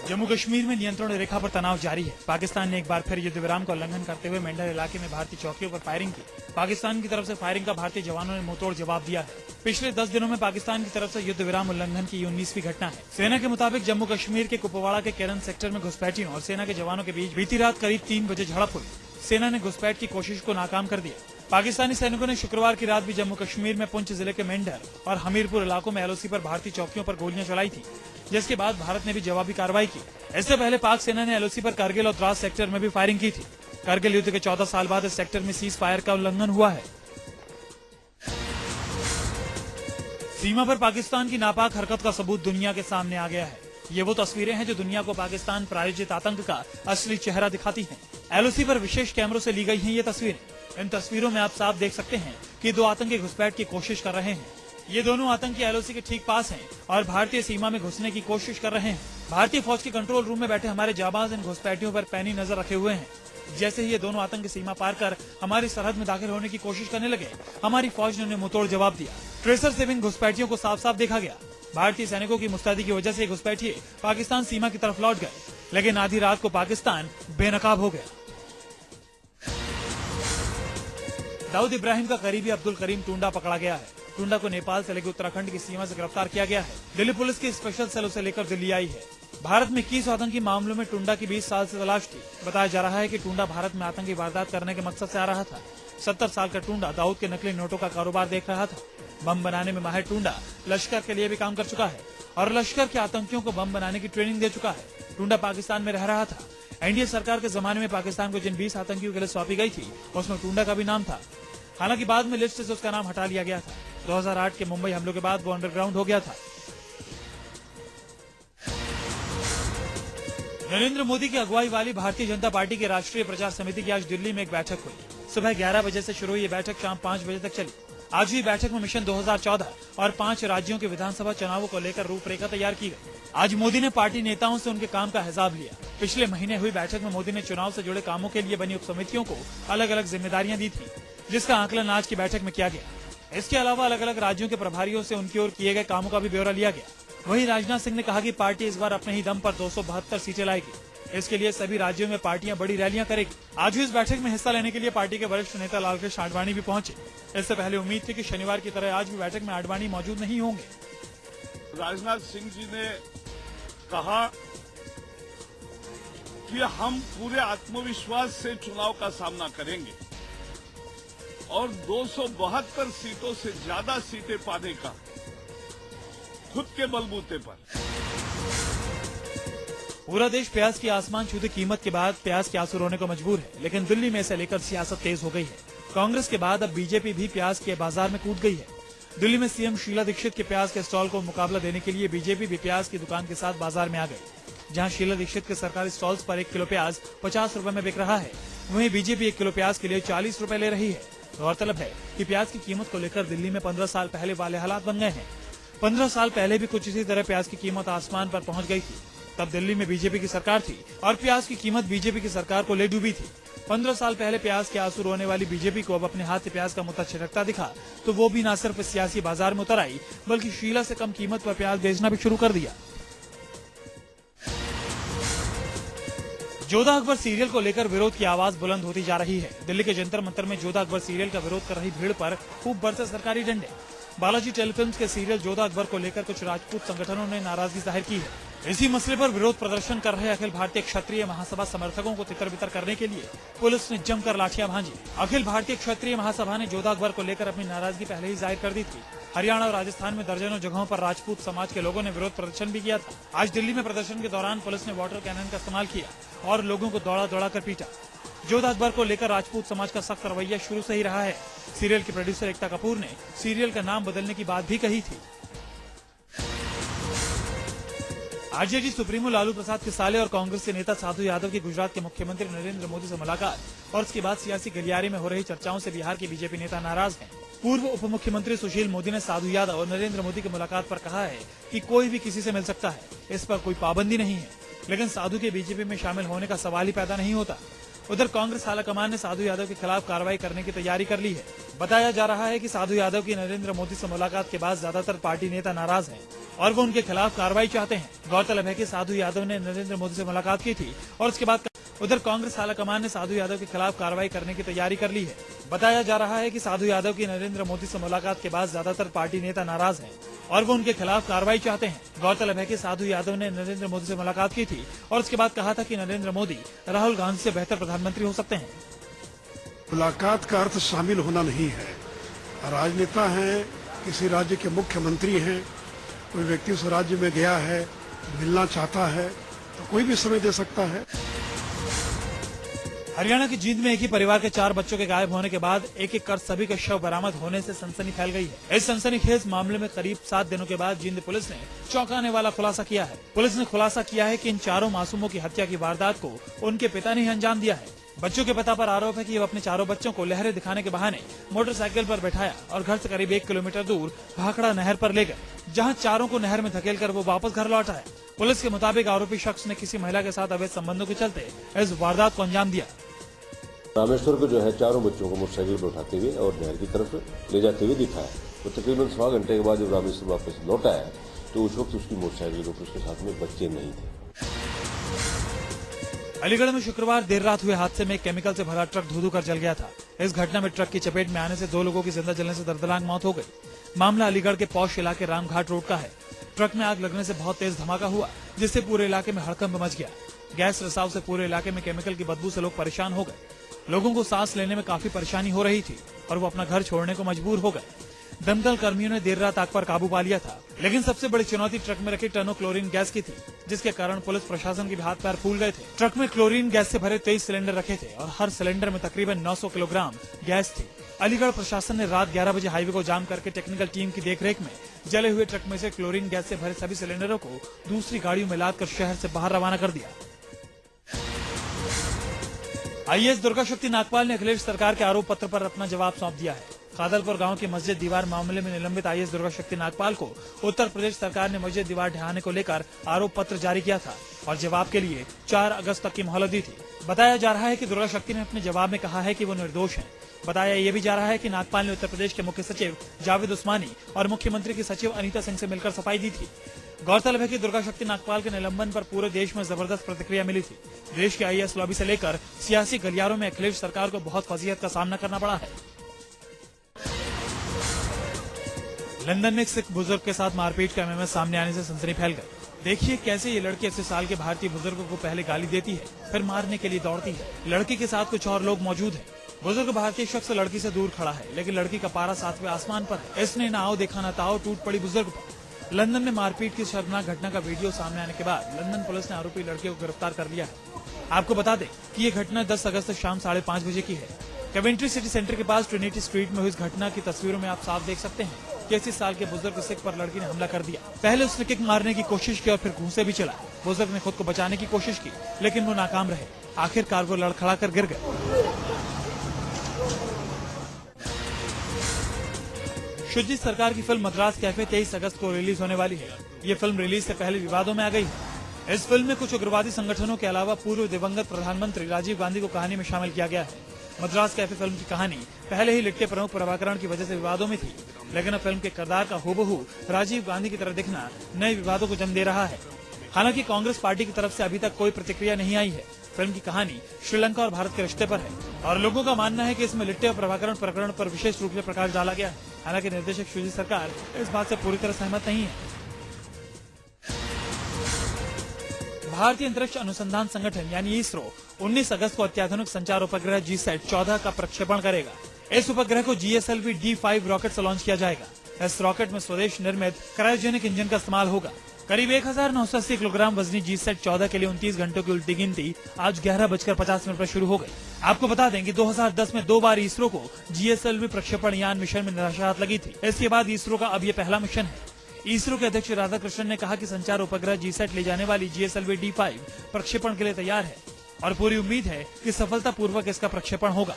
जम्मू कश्मीर में नियंत्रण रेखा पर तनाव जारी है। पाकिस्तान ने एक बार फिर युद्ध विराम का उल्लंघन करते हुए मेंढर इलाके में भारतीय चौकियों पर फायरिंग की। पाकिस्तान की तरफ से फायरिंग का भारतीय जवानों ने मुंहतोड़ जवाब दिया है। पिछले 10 दिनों में पाकिस्तान की तरफ से युद्ध विराम उल्लंघन की 19वीं घटना है। सेना के मुताबिक जम्मू कश्मीर के कुपवाड़ा के केरन सेक्टर में घुसपैठियों और सेना के जवानों के बीच बीती रात करीब 3 बजे झड़प हुई। सेना ने घुसपैठ की कोशिश को नाकाम कर दिया। पाकिस्तानी सैनिकों ने शुक्रवार की रात भी जम्मू कश्मीर में पुंछ जिले के मेंढर और हमीरपुर इलाकों में एलओसी पर भारतीय चौकियों पर गोलियां चलाई थी, जिसके बाद भारत ने भी जवाबी कार्रवाई की। इससे पहले पाक सेना ने एलओसी पर करगिल और द्रास सेक्टर में भी फायरिंग की थी। करगिल युद्ध के 14 साल बाद इस सेक्टर में सीज फायर का उल्लंघन हुआ है। सीमा पर पाकिस्तान की नापाक हरकत का सबूत दुनिया के सामने आ गया है। ये वो तस्वीरें हैं जो दुनिया को पाकिस्तान प्रायोजित आतंक का असली चेहरा दिखाती हैं। एलओसी पर विशेष कैमरों से ली गई हैं ये तस्वीरें। इन तस्वीरों में आप साफ देख सकते हैं कि 2 आतंकी घुसपैठ की कोशिश कर रहे हैं। ये दोनों आतंकी एलओसी के ठीक पास हैं और भारतीय सीमा में घुसने की कोशिश कर रहे हैं। भारतीय फौज के कंट्रोल रूम में बैठे हमारे जाबाज इन घुसपैठियों पर पैनी नजर रखे हुए हैं। जैसे ही ये दोनों आतंकी सीमा पार कर हमारी सरहद में दाखिल होने की कोशिश करने लगे, हमारी फौज ने उन्हें मुंहतोड़ जवाब दिया। ट्रेसर से इन घुसपैठियों को साफ साफ देखा गया। भारतीय सैनिकों की मुस्तैदी की वजह से घुसपैठिए पाकिस्तान सीमा की तरफ लौट गए, लेकिन आधी रात को पाकिस्तान बेनकाब हो गया। दाऊद इब्राहिम का करीबी अब्दुल करीम टुंडा पकड़ा गया है। टुंडा को नेपाल से लेकर उत्तराखंड की सीमा से गिरफ्तार किया गया है। दिल्ली पुलिस की स्पेशल सेल उसे लेकर दिल्ली आई है। भारत में 21 आतंकी मामलों में टुंडा की 20 साल से तलाश थी। बताया जा रहा है कि टुंडा भारत में आतंकी वारदात करने के मकसद से आ रहा था। 70 साल का टुंडा दाऊद के नकली नोटों का कारोबार देख रहा था। बम बनाने में माहिर टुंडा लश्कर के लिए भी काम कर चुका है और लश्कर के आतंकियों को बम बनाने की ट्रेनिंग दे चुका है। टुंडा पाकिस्तान में रह रहा था। एनडीए सरकार के जमाने में पाकिस्तान को जिन 20 आतंकियों के लिए सौंपी गई थी, उसमें टुंडा का भी नाम था। हालांकि बाद में लिस्ट से उसका नाम हटा लिया गया था। 2008 के मुंबई हमलों के बाद वो अंडरग्राउंड हो गया था। नरेंद्र मोदी की अगुवाई वाली भारतीय जनता पार्टी की राष्ट्रीय प्रचार समिति की आज दिल्ली में एक बैठक हुई। सुबह 11 बजे से शुरू हुई ये बैठक शाम 5 बजे तक चली। आज हुई बैठक में मिशन 2014 और 5 राज्यों के विधानसभा चुनावों को लेकर रूपरेखा तैयार की गई। आज मोदी ने पार्टी नेताओं से उनके काम का हिसाब लिया। पिछले महीने हुई बैठक में मोदी ने चुनाव से जुड़े कामों के लिए बनी उप समितियों को अलग अलग जिम्मेदारियां दी थी, जिसका आकलन आज की बैठक में किया गया। इसके अलावा अलग अलग राज्यों के प्रभारियों से उनकी ओर किए गए कामों का भी ब्यौरा लिया गया। वहीं राजनाथ सिंह ने कहा कि पार्टी इस बार अपने ही दम पर 272 सीटें लाएगी। इसके लिए सभी राज्यों में पार्टियां बड़ी रैलियां करेगी। आज हुई इस बैठक में हिस्सा लेने के लिए पार्टी के वरिष्ठ नेता लालकृष्ण आडवाणी भी पहुंचे। इससे पहले उम्मीद थी कि शनिवार की तरह आज भी बैठक में आडवाणी मौजूद नहीं होंगे। राजनाथ सिंह जी ने कहा कि हम पूरे आत्मविश्वास से चुनाव का सामना करेंगे और 272 सीटों से ज्यादा सीटें पाने का खुद के बलबूते पर। पूरा देश प्याज की आसमान छूती कीमत के बाद प्याज के आंसू रोने को मजबूर है, लेकिन दिल्ली में इसे लेकर सियासत तेज हो गई है। कांग्रेस के बाद अब बीजेपी भी प्याज के बाजार में कूद गई है। दिल्ली में सीएम शीला दीक्षित के प्याज के स्टॉल को मुकाबला देने के लिए बीजेपी भी प्याज की दुकान के साथ बाजार में आ गई। जहां शीला दीक्षित के सरकारी स्टॉल्स पर 1 किलो प्याज 50 रुपए में बिक रहा है, वहीं बीजेपी 1 किलो प्याज के लिए 40 रुपए ले रही है। गौरतलब है कि प्याज की कीमत को लेकर दिल्ली में 15 साल पहले वाले हालात बन गए हैं। 15 साल पहले भी कुछ इसी तरह प्याज की कीमत आसमान पर पहुंच गई थी। तब दिल्ली में बीजेपी की सरकार थी और प्याज की कीमत बीजेपी की सरकार को ले डूबी थी। 15 साल पहले प्याज के आंसू रोने वाली बीजेपी को अब अपने हाथ से प्याज का मुद्दा छिड़कता दिखा तो वो भी न सिर्फ सियासी बाजार में उतर आई, बल्कि शीला से कम कीमत पर प्याज बेचना भी शुरू कर दिया। जोधा अकबर सीरियल को लेकर विरोध की आवाज बुलंद होती जा रही है। दिल्ली के जंतर मंतर में जोधा अकबर सीरियल का विरोध कर रही भीड़ पर खूब बरसे सरकारी डंडे। बालाजी टेलीफिल्म्स के सीरियल जोधा अकबर को लेकर कुछ राजपूत संगठनों ने नाराजगी जाहिर की है। इसी मसले पर विरोध प्रदर्शन कर रहे अखिल भारतीय क्षत्रिय महासभा समर्थकों को तितर बितर करने के लिए पुलिस ने जमकर लाठियां भांजी। अखिल भारतीय क्षत्रिय महासभा ने जोधा अकबर को लेकर अपनी नाराजगी पहले ही जाहिर कर दी थी। हरियाणा और राजस्थान में दर्जनों जगहों पर राजपूत समाज के लोगों ने विरोध प्रदर्शन भी किया था। आज दिल्ली में प्रदर्शन के दौरान पुलिस ने वाटर कैनन का इस्तेमाल किया और लोगों को दौड़ा दौड़ा कर पीटा। जोधा अकबर को लेकर राजपूत समाज का सख्त रवैया शुरू से ही रहा है। सीरियल की प्रोड्यूसर एकता कपूर ने सीरियल का नाम बदलने की बात भी कही थी। आरजेडी सुप्रीमो लालू प्रसाद के साले और कांग्रेस के नेता साधु यादव की गुजरात के मुख्यमंत्री नरेंद्र मोदी से मुलाकात और उसके बाद सियासी गलियारे में हो रही चर्चाओं से बिहार के बीजेपी नेता नाराज हैं। पूर्व उप मुख्यमंत्री सुशील मोदी ने साधु यादव और नरेंद्र मोदी की मुलाकात पर कहा है कि कोई भी किसी से मिल सकता है, इस पर कोई पाबंदी नहीं है, लेकिन साधु के बीजेपी में शामिल होने का सवाल ही पैदा नहीं होता। उधर कांग्रेस आलाकमान ने साधु यादव के खिलाफ कार्रवाई करने की तैयारी कर ली है। बताया जा रहा है कि साधु यादव की नरेंद्र मोदी से मुलाकात के बाद ज्यादातर पार्टी नेता नाराज हैं और वो उनके खिलाफ कार्रवाई चाहते हैं। गौरतलब है कि साधु यादव ने नरेंद्र मोदी से मुलाकात की थी और उसके बाद उधर कांग्रेस आलाकमान ने साधु यादव के खिलाफ कार्रवाई करने की तैयारी कर ली है। बताया जा रहा है कि साधु यादव की नरेंद्र मोदी से मुलाकात के बाद ज्यादातर पार्टी नेता नाराज हैं और वो उनके खिलाफ कार्रवाई चाहते हैं। गौरतलब है कि साधु यादव ने नरेंद्र मोदी से मुलाकात की थी और उसके बाद कहा था कि नरेंद्र मोदी राहुल गांधी से बेहतर प्रधानमंत्री हो सकते हैं। मुलाकात का अर्थ शामिल होना नहीं है। राजनेता हैं, किसी राज्य के मुख्यमंत्री हैं, कोई व्यक्ति उस राज्य में गया है, मिलना चाहता है तो कोई भी समय दे सकता है। हरियाणा की जींद में एक ही परिवार के 4 बच्चों के गायब होने के बाद एक एक कर सभी के शव बरामद होने से सनसनी फैल गई है। इस सनसनीखेज मामले में करीब 7 दिनों के बाद जींद पुलिस ने चौंकाने वाला खुलासा किया है। पुलिस ने खुलासा किया है कि इन 4 मासूमों की हत्या की वारदात को उनके पिता ने ही अंजाम दिया है। बच्चों के पिता पर आरोप है कि वो अपने 4 बच्चों को लहरें दिखाने के बहाने मोटरसाइकिल पर बैठाया और घर से करीब 1 किलोमीटर दूर भाखड़ा नहर पर ले गए, जहां 4 को नहर में धकेलकर वो वापस घर लौट आए। पुलिस के मुताबिक आरोपी शख्स ने किसी महिला के साथ अवैध संबंधों के चलते इस वारदात को अंजाम दिया। रामेश्वर को जो है 4 बच्चों को मोटरसाइकिल पर उठाते हुए और नहर की तरफ ले जाते हुए दिखा है। तो तकरीबन 1.25 घंटे के बाद जब रामेश्वर वापस लौटा है तो उस वक्त उसकी मोटरसाइकिल पर उसके साथ में बच्चे नहीं थे। अलीगढ़ में शुक्रवार देर रात हुए हादसे में केमिकल से भरा ट्रक धू-धू कर जल गया था। इस घटना में ट्रक की चपेट में आने से 2 लोगों की जिंदा जलने से दर्दनाक मौत हो गई। मामला अलीगढ़ के पौष इलाके रामघाट रोड का है। ट्रक में आग लगने से बहुत तेज धमाका हुआ, जिससे पूरे इलाके में हड़कंप मच गया। गैस रिसाव से पूरे इलाके में केमिकल की बदबू से लोग परेशान हो गए। लोगों को सांस लेने में काफी परेशानी हो रही थी और वो अपना घर छोड़ने को मजबूर हो गए। दमकल कर्मियों ने देर रात आग पर काबू पा लिया था, लेकिन सबसे बड़ी चुनौती ट्रक में रखी टनों क्लोरीन गैस की थी, जिसके कारण पुलिस प्रशासन के भी हाथ पैर फूल गए थे। ट्रक में क्लोरीन गैस से भरे 23 सिलेंडर रखे थे और हर सिलेंडर में तकरीबन 900 किलोग्राम गैस थी। अलीगढ़ प्रशासन ने रात 11 बजे हाईवे को जाम करके टेक्निकल टीम की देखरेख में जले हुए ट्रक में से क्लोरीन गैस से भरे सभी सिलेंडरों को दूसरी गाड़ियों में लादकर शहर से बाहर रवाना कर दिया। आईएएस दुर्गा शक्ति नागपाल ने अखिलेश सरकार के आरोप पत्र पर अपना जवाब सौंप दिया है। खादलपुर गांव की मस्जिद दीवार मामले में निलंबित आईएएस दुर्गा शक्ति नागपाल को उत्तर प्रदेश सरकार ने मस्जिद दीवार ढहाने को लेकर आरोप पत्र जारी किया था और जवाब के लिए 4 अगस्त तक की मोहलत दी थी। बताया जा रहा है कि दुर्गा शक्ति ने अपने जवाब में कहा है कि वो निर्दोष हैं। बताया ये भी जा रहा है कि नागपाल ने उत्तर प्रदेश के मुख्य सचिव जावेद उस्मानी और मुख्यमंत्री की सचिव अनीता सिंह से मिलकर सफाई दी थी। गौरतलब है कि दुर्गा शक्ति नागपाल के निलंबन पर पूरे देश में जबरदस्त प्रतिक्रिया मिली थी। देश के आईएएस लॉबी से लेकर सियासी गलियारों में अखिलेश सरकार को बहुत फजीहत का सामना करना पड़ा है। लंदन में एक सिख बुजुर्ग के साथ मारपीट का एमएमएस सामने आने से सनसनी फैल गई। देखिए कैसे ये लड़की 80 साल के भारतीय बुजुर्ग को पहले गाली देती है, फिर मारने के लिए दौड़ती है। लड़की के साथ कुछ और लोग मौजूद हैं। बुजुर्ग भारतीय शख्स लड़की से दूर खड़ा है, लेकिन लड़की का पारा 7वें आसमान पर है। इसने ना आओ देखा ना ताओ, टूट पड़ी बुजुर्ग पर। लंदन में मारपीट की शर्मनाक घटना का वीडियो सामने आने के बाद लंदन पुलिस ने आरोपी लड़के को गिरफ्तार कर लिया है। आपको बता दें कि ये घटना 10 अगस्त शाम 5:30 बजे की है। कवेंट्री सिटी सेंटर के पास ट्रिनिटी स्ट्रीट में हुई इस घटना की तस्वीरों में आप साफ देख सकते हैं कि 80 साल के बुजुर्ग सिख पर लड़की ने हमला कर दिया। पहले उसने किक मारने की कोशिश की और फिर घूंसे भी चला। बुजुर्ग ने खुद को बचाने की कोशिश की, लेकिन वो नाकाम रहे। आखिरकार वो लड़खड़ा कर गिर गए। शुजित सरकार की फिल्म मद्रास कैफे 23 अगस्त को रिलीज होने वाली है। ये फिल्म रिलीज से पहले विवादों में आ गई है। इस फिल्म में कुछ उग्रवादी संगठनों के अलावा पूर्व दिवंगत प्रधानमंत्री राजीव गांधी को कहानी में शामिल किया गया है। मद्रास कैफे फिल्म की कहानी पहले ही लिट्टे प्रमुख प्रभाकरण की वजह से विवादों में थी, लेकिन अब फिल्म के किरदार का हूबहू राजीव गांधी की तरह दिखना नए विवादों को जन्म दे रहा है। हालांकि कांग्रेस पार्टी की तरफ से अभी तक कोई प्रतिक्रिया नहीं आई है। फिल्म की कहानी श्रीलंका और भारत के रिश्ते पर है और लोगों का मानना है कि इसमें लिट्टे और प्रभाकरण प्रकरण पर विशेष रूप से प्रकाश डाला गया है। हालांकि निर्देशक शुजित सरकार इस बात से पूरी तरह सहमत नहीं है। भारतीय अंतरिक्ष अनुसंधान संगठन यानी इसरो 19 अगस्त को अत्याधुनिक संचार उपग्रह GSAT-14 का प्रक्षेपण करेगा। इस उपग्रह को GSLV D5 रॉकेट से लॉन्च किया जाएगा। इस रॉकेट में स्वदेश निर्मित क्रायोजेनिक इंजन का इस्तेमाल होगा। करीब 1980 किलोग्राम वजनी GSAT-14 के लिए 29 घंटों की उल्टी गिनती आज 11:50 पर शुरू हो गई। आपको बता दें कि 2010 में 2 बार इसरो को GSLV प्रक्षेपण यान मिशन में निराशात लगी थी। इसके बाद इसरो का अब ये पहला मिशन है। इसरो के अध्यक्ष राधाकृष्णन ने कहा कि संचार उपग्रह GSAT ले जाने वाली GSLV D5 प्रक्षेपण के लिए तैयार है और पूरी उम्मीद है कि सफलतापूर्वक इसका प्रक्षेपण होगा।